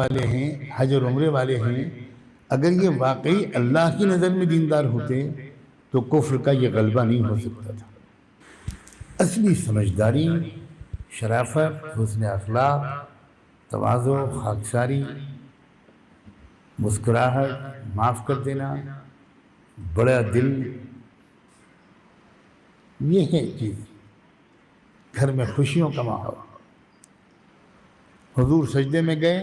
والے ہیں، حج اور عمرے والے ہیں، اگر یہ واقعی اللہ کی نظر میں دیندار ہوتے تو کفر کا یہ غلبہ نہیں ہو سکتا تھا۔ اصلی سمجھداری، شرافت، حسن اخلاق، تواضع، خاکساری، مسکراہٹ، معاف کر دینا، بڑا دل، یہ ہے چیز۔ گھر میں خوشیوں کا ماحول۔ حضور سجدے میں گئے،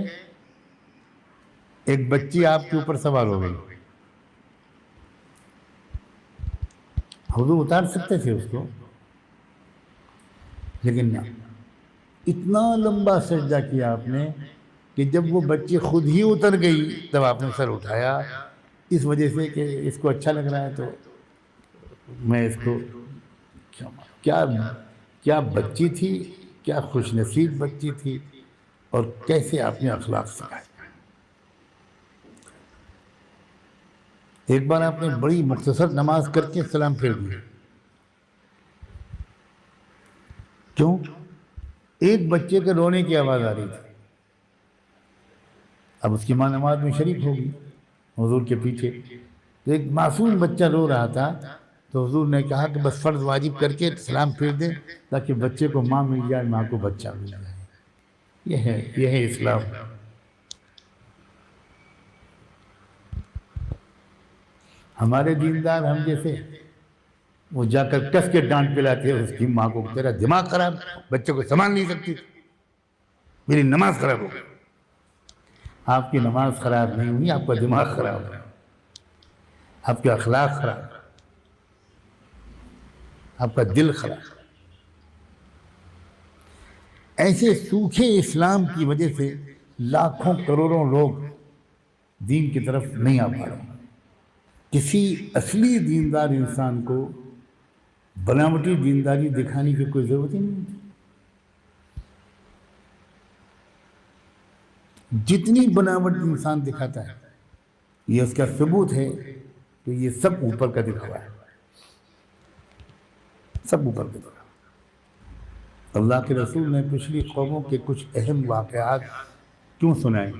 ایک بچی آپ کے اوپر سوار ہو گئی، حضور اتار سکتے تھے اس کو، لیکن نہ، اتنا لمبا سجدہ کیا آپ نے کہ جب وہ بچی خود ہی اتر گئی تب آپ نے سر اٹھایا، اس وجہ سے کہ اس کو اچھا لگ رہا ہے تو میں اس کو کیا کیا بچی تھی، کیا خوش نصیب بچی تھی، اور کیسے آپ نے اخلاق سکھائے۔ ایک بار آپ نے بڑی مختصر نماز کر کے سلام پھیر دیا، کیوں؟ ایک بچے کے رونے کی آواز آ رہی تھی، اب اس کی ماں نماز میں شریک ہوگی حضور کے پیچھے، تو ایک معصوم بچہ رو رہا تھا، تو حضور نے کہا کہ بس فرض واجب کر کے سلام پھیر دیں تاکہ بچے کو ماں مل جائے، ماں کو بچہ مل جائے۔ یہ ہے اسلام۔ ہمارے دیندار ہم جیسے وہ جا کر کس کے ڈانٹ پلاتے اس کی ماں کو، تیرا دماغ خراب، بچے کو سنبھال نہیں سکتی، میری نماز خراب ہو گئی۔ آپ کی نماز خراب نہیں ہوئی، آپ کا دماغ خراب ہے، آپ کے اخلاق خراب، آپ کا دل خراب۔ ایسے سوکھے اسلام کی وجہ سے لاکھوں کروڑوں لوگ دین کی طرف نہیں آ پا رہے۔ کسی اصلی دیندار انسان کو بناوٹی دینداری دکھانے کی کوئی ضرورت ہی نہیں ہوتی۔ جتنی بناوٹ انسان دکھاتا ہے، یہ اس کا ثبوت ہے کہ یہ سب اوپر کا دکھاوا ہے، سب اوپر کا دکھاوا۔ اللہ کے رسول نے پچھلی قوموں کے کچھ اہم واقعات کیوں سنائے؟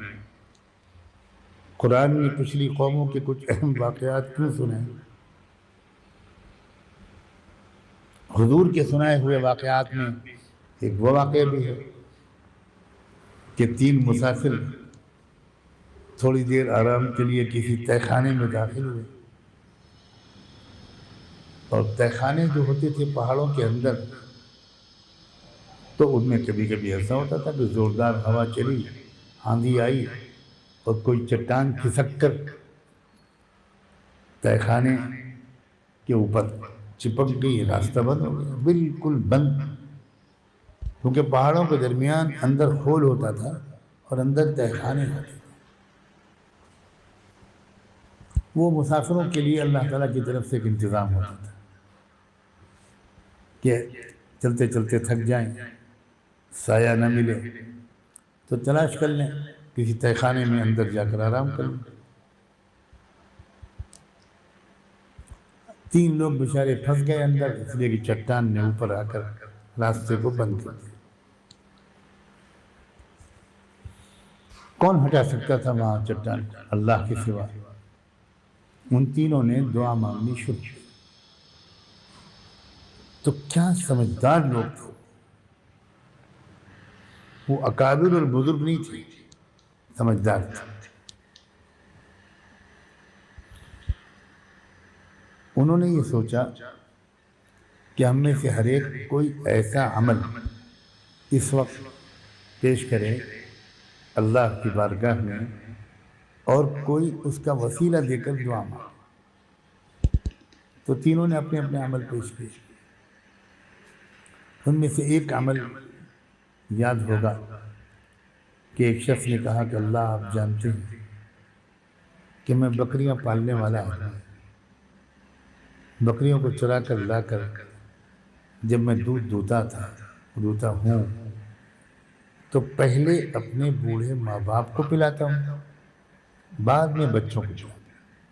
قرآن نے پچھلی قوموں کے کچھ اہم واقعات کیوں سنائے؟ حضور کے سنائے ہوئے واقعات میں ایک وہ واقعہ بھی ہے کہ 3 مسافر تھوڑی دیر آرام کے لیے کسی تہہ خانے میں داخل ہوئے، اور تہہ خانے جو ہوتے تھے پہاڑوں کے اندر، تو ان میں کبھی کبھی ایسا ہوتا تھا کہ زوردار ہوا چلی، آندھی آئی، اور کوئی چٹان کھسک کر تہہ خانے کے اوپر چپک گئی، راستہ بند ہو گیا، بالکل بند، کیونکہ پہاڑوں کے درمیان اندر ہول ہوتا تھا اور اندر تہہ خانے ہوتے تھے۔ وہ مسافروں کے لیے اللہ تعالیٰ کی طرف سے ایک انتظام ہوتا تھا کہ چلتے چلتے تھک جائیں، سایہ نہ ملے تو تلاش کر لیں کسی تہہ خانے میں اندر جا کر آرام کر لیں۔ 3 لوگ بیچارے پھنس گئے اندر، اس لیے کہ چٹان نے اوپر آ کر راستے کو بند کر دیا۔ کون ہٹا سکتا تھا وہاں چٹان کو؟ اللہ کے سوا۔ ان تینوں نے دعا مانگنی شروع کی۔ تو کیا سمجھدار لوگ تھے، وہ اکابر اور بزرگ نہیں تھے، سمجھدار تھے۔ انہوں نے یہ سوچا کہ ہم میں سے ہر ایک کوئی ایسا عمل اس وقت پیش کرے اللہ کی بارگاہ میں، اور کوئی اس کا وسیلہ دے کر دعا مانگے۔ تو تینوں نے اپنے اپنے عمل پیش کیے۔ ان میں سے ایک عمل یاد ہوگا کہ ایک شخص نے کہا کہ اللہ آپ جانتے ہیں کہ میں بکریاں پالنے والا آدمی، بکریوں کو چرا کر لا کر جب میں دودھ دوتا ہوں تو پہلے اپنے بوڑھے ماں باپ کو پلاتا ہوں، بعد میں بچوں کو پلاتا ہوں۔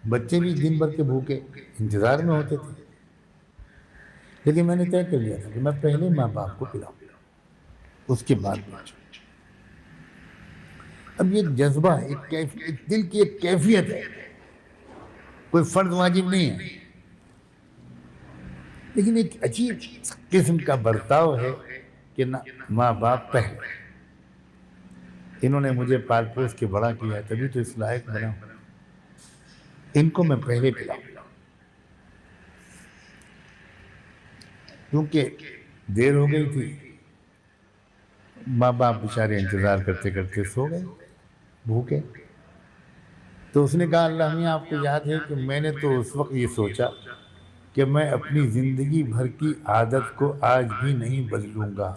بچے بھی دن بھر کے بھوکے انتظار میں ہوتے تھے، لیکن میں نے طے کر لیا تھا کہ میں پہلے ماں باپ کو پلاؤں، اس کے بعد بچوں۔ اب یہ جذبہ ایک دل کی ایک کیفیت ہے، کوئی فرض واجب نہیں ہے، لیکن ایک عجیب قسم کا برتاؤ ہے کہ ماں باپ پہلے، انہوں نے مجھے پال پوس کے بڑا کیا، تبھی تو اس لائق بنا ہوں، ان کو میں پہلے پلاؤں، کیونکہ دیر ہو گئی تھی، ماں باپ بیچارے انتظار کرتے کرتے سو گئے بھوکے۔ تو اس نے کہا اللہ میاں آپ کو یاد ہے کہ میں نے تو اس وقت یہ سوچا کہ میں اپنی زندگی بھر کی عادت کو آج بھی نہیں بدلوں گا،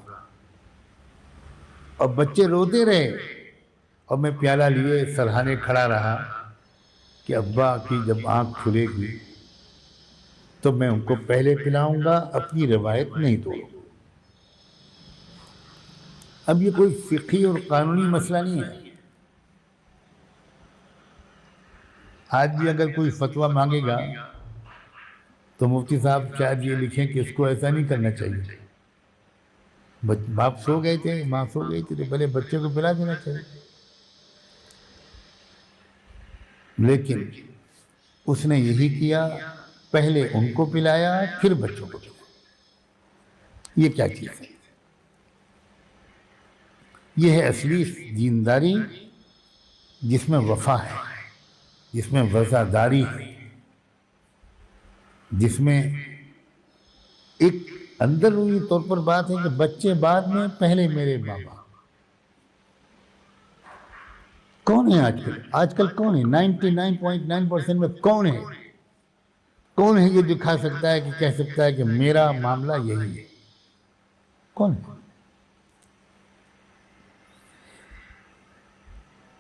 اور بچے روتے رہے اور میں پیالہ لیے سرہانے کھڑا رہا کہ ابا کی جب آنکھ کھلے گی تو میں ان کو پہلے پلاؤں گا، اپنی روایت نہیں توڑوں گا۔ اب یہ کوئی فقہی اور قانونی مسئلہ نہیں ہے، آج بھی اگر کوئی فتویٰ مانگے گا تو مفتی صاحب شاید یہ لکھیں کہ اس کو ایسا نہیں کرنا چاہیے، باپ سو گئے تھے، ماں سو گئی تھی، تو پہلے بچے کو پلا دینا چاہیے، لیکن اس نے یہی کیا، پہلے ان کو پلایا پھر بچوں کو پلایا۔ یہ کیا چیز ہے؟ یہ ہے اصلی دینداری، جس میں وفا ہے، جس میں وفاداری ہے، جس میں ایک اندرونی طور پر بات ہے کہ بچے بعد میں، پہلے میرے بابا۔ کون ہے آج کل کون ہے 99.9% میں کون ہے یہ دکھا سکتا ہے کہ کہہ سکتا ہے کہ میرا معاملہ یہی ہے؟ کون ہے؟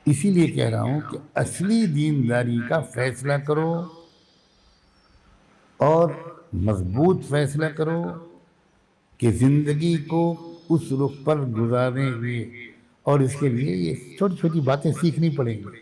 اسی لیے کہہ رہا ہوں کہ اصلی دینداری کا فیصلہ کرو اور مضبوط فیصلہ کرو کہ زندگی کو اس رخ پر گزارنے ہوئے، اور اس کے لیے یہ چھوٹی چھوٹی باتیں سیکھنی پڑیں گی۔